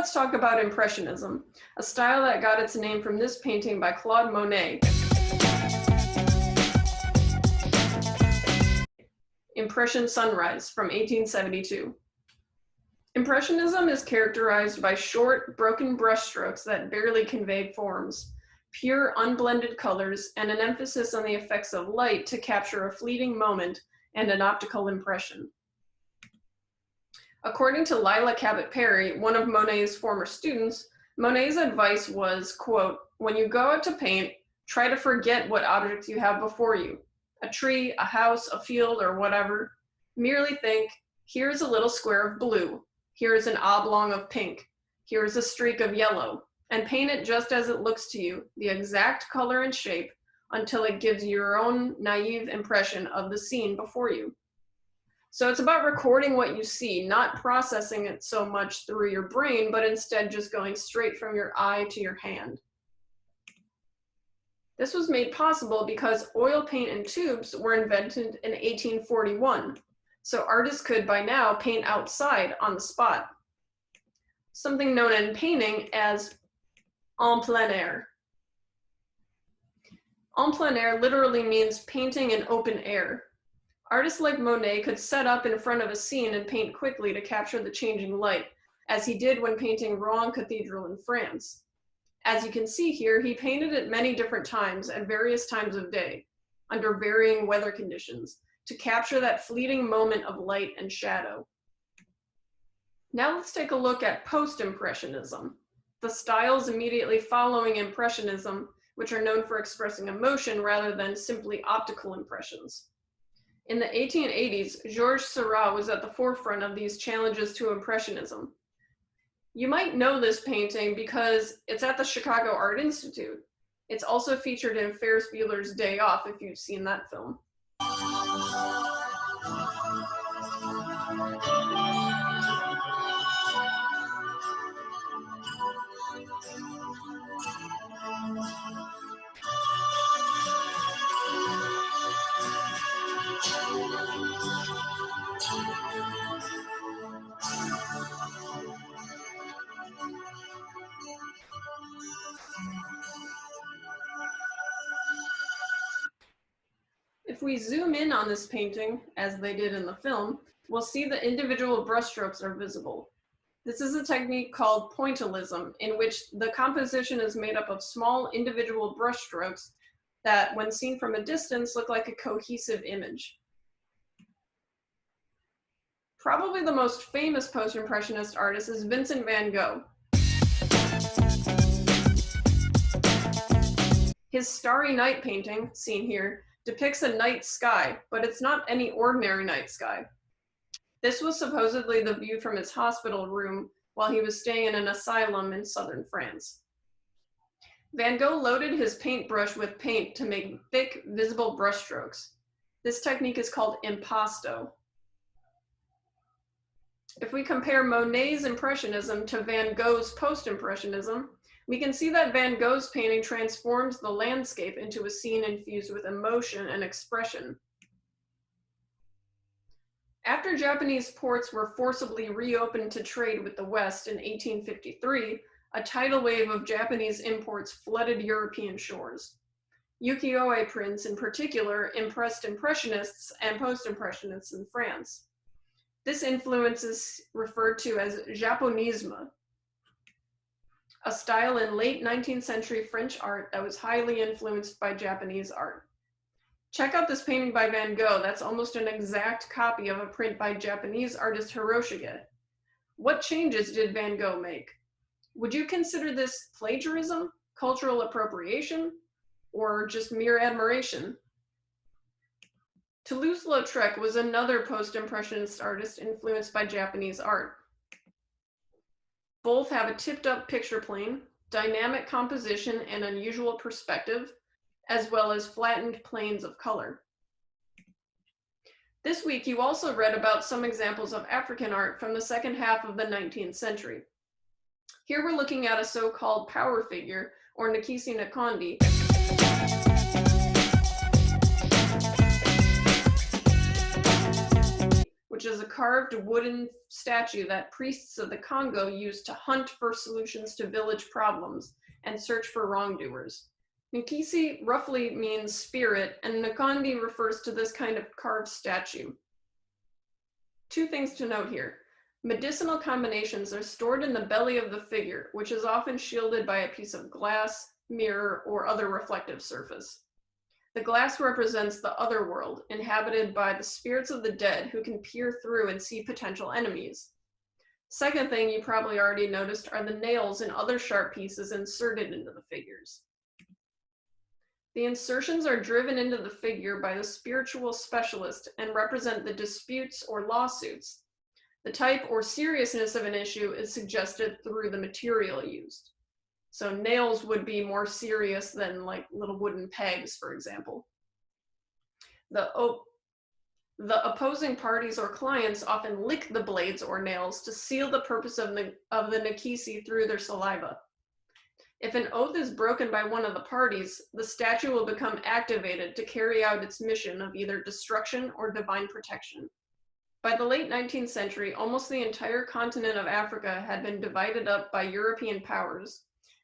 let's talk about Impressionism, a style that got its name from this painting by Claude Monet. Impression Sunrise from 1872. Impressionism is characterized by short, broken brushstrokes that barely convey forms, pure, unblended colors, and an emphasis on the effects of light to capture a fleeting moment and an optical impression. According to Lila Cabot Perry, one of Monet's former students, Monet's advice was, quote, "When you go out to paint, try to forget what objects you have before you. A tree, a house, a field, or whatever. Merely think, here's a little square of blue. Here's an oblong of pink. Here's a streak of yellow. And paint it just as it looks to you, the exact color and shape, until it gives you your own naive impression of the scene before you." So it's about recording what you see, not processing it so much through your brain, but instead just going straight from your eye to your hand. This was made possible because oil paint in tubes were invented in 1841, so artists could by now paint outside on the spot, something known in painting as en plein air. En plein air literally means painting in open air. Artists like Monet could set up in front of a scene and paint quickly to capture the changing light, as he did when painting Rouen Cathedral in France. As you can see here, he painted at many different times at various times of day, under varying weather conditions, to capture that fleeting moment of light and shadow. Now let's take a look at Post-Impressionism, the styles immediately following Impressionism, which are known for expressing emotion rather than simply optical impressions. In the 1880s, Georges Seurat was at the forefront of these challenges to Impressionism. You might know this painting because it's at the Chicago Art Institute. It's also featured in Ferris Bueller's Day Off, if you've seen that film. If we zoom in on this painting, as they did in the film, we'll see the individual brushstrokes are visible. This is a technique called pointillism, in which the composition is made up of small individual brushstrokes that, when seen from a distance, look like a cohesive image. Probably the most famous post-impressionist artist is Vincent van Gogh. His Starry Night painting, seen here, depicts a night sky, but it's not any ordinary night sky. This was supposedly the view from his hospital room while he was staying in an asylum in southern France. Van Gogh loaded his paintbrush with paint to make thick, visible brushstrokes. This technique is called impasto. If we compare Monet's Impressionism to Van Gogh's Post-Impressionism, we can see that Van Gogh's painting transforms the landscape into a scene infused with emotion and expression. After Japanese ports were forcibly reopened to trade with the West in 1853, a tidal wave of Japanese imports flooded European shores. Ukiyo-e prints in particular impressed Impressionists and Post-Impressionists in France. This influence is referred to as Japonisme, a style in late 19th century French art that was highly influenced by Japanese art. Check out this painting by Van Gogh. That's almost an exact copy of a print by Japanese artist Hiroshige. What changes did Van Gogh make? Would you consider this plagiarism, cultural appropriation, or just mere admiration? Toulouse-Lautrec was another post-impressionist artist influenced by Japanese art. Both have a tipped-up picture plane, dynamic composition, and unusual perspective, as well as flattened planes of color. This week, you also read about some examples of African art from the second half of the 19th century. Here we're looking at a so-called power figure, or Nkisi Nkondi, which is a carved wooden statue that priests of the Congo used to hunt for solutions to village problems and search for wrongdoers. Nkisi roughly means spirit, and Nkondi refers to this kind of carved statue. Two things to note here. Medicinal combinations are stored in the belly of the figure, which is often shielded by a piece of glass, mirror, or other reflective surface. The glass represents the other world, inhabited by the spirits of the dead who can peer through and see potential enemies. Second thing you probably already noticed are the nails and other sharp pieces inserted into the figures. The insertions are driven into the figure by the spiritual specialist and represent the disputes or lawsuits. The type or seriousness of an issue is suggested through the material used. So nails would be more serious than like little wooden pegs, for example. The opposing parties or clients often lick the blades or nails to seal the purpose of the Nkisi through their saliva. If an oath is broken by one of the parties, the statue will become activated to carry out its mission of either destruction or divine protection. By the late 19th century, almost the entire continent of Africa had been divided up by European powers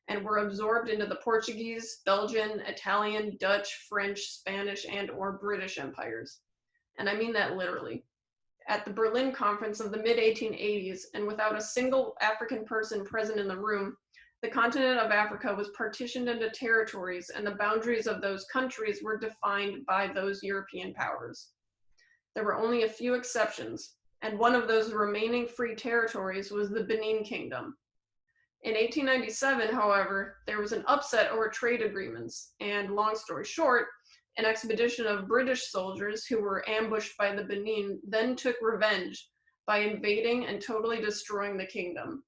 and were absorbed into the Portuguese, Belgian, Italian, Dutch, French, Spanish, and/or British empires. And I mean that literally. At the Berlin Conference of the mid-1880s, and without a single African person present in the room, the continent of Africa was partitioned into territories, and the boundaries of those countries were defined by those European powers. There were only a few exceptions, and one of those remaining free territories was the Benin Kingdom. In 1897, however, there was an upset over trade agreements, and long story short, an expedition of British soldiers who were ambushed by the Benin then took revenge by invading and totally destroying the kingdom,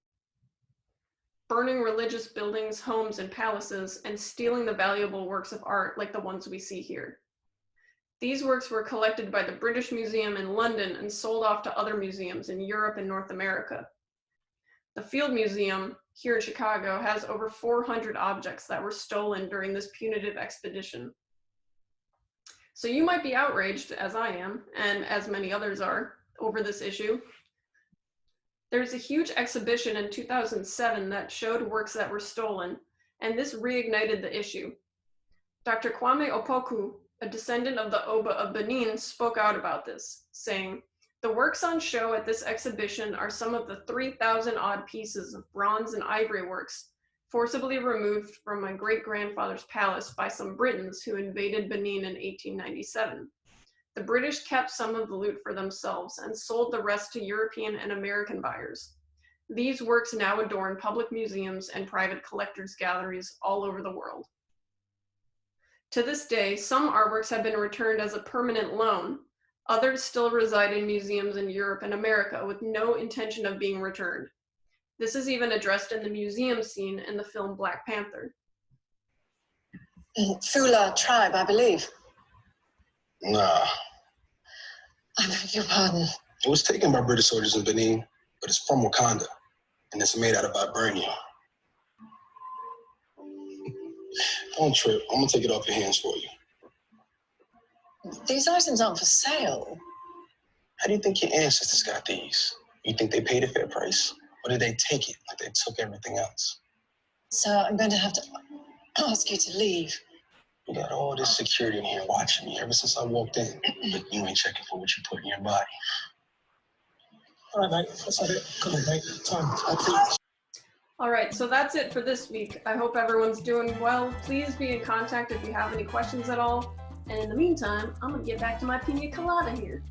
burning religious buildings, homes, and palaces, and stealing the valuable works of art like the ones we see here. These works were collected by the British Museum in London and sold off to other museums in Europe and North America. The Field Museum here in Chicago has over 400 objects that were stolen during this punitive expedition. So you might be outraged, as I am, and as many others are, over this issue. There's a huge exhibition in 2007 that showed works that were stolen, and this reignited the issue. Dr. Kwame Opoku, a descendant of the Oba of Benin, spoke out about this, saying, "The works on show at this exhibition are some of the 3,000 odd pieces of bronze and ivory works forcibly removed from my great-grandfather's palace by some Britons who invaded Benin in 1897. The British kept some of the loot for themselves and sold the rest to European and American buyers. These works now adorn public museums and private collectors' galleries all over the world." To this day, some artworks have been returned as a permanent loan. Others still reside in museums in Europe and America with no intention of being returned. This is even addressed in the museum scene in the film Black Panther. Fula tribe, I believe. Nah. I beg your pardon. It was taken by British soldiers in Benin, but it's from Wakanda, and it's made out of vibranium. Don't trip. I'm gonna take it off your hands for you. These items aren't for sale. How do you think your ancestors got these? You think they paid a fair price? Or did they take it like they took everything else? So I'm going to have to ask you to leave. You got all this security in here watching me ever since I walked in, but you ain't checking for what you put in your body. All right, mate. That's it. Come on, mate. Time. All right, so that's it for this week. I hope everyone's doing well. Please be in contact if you have any questions at all. And in the meantime, I'm gonna get back to my pina colada here.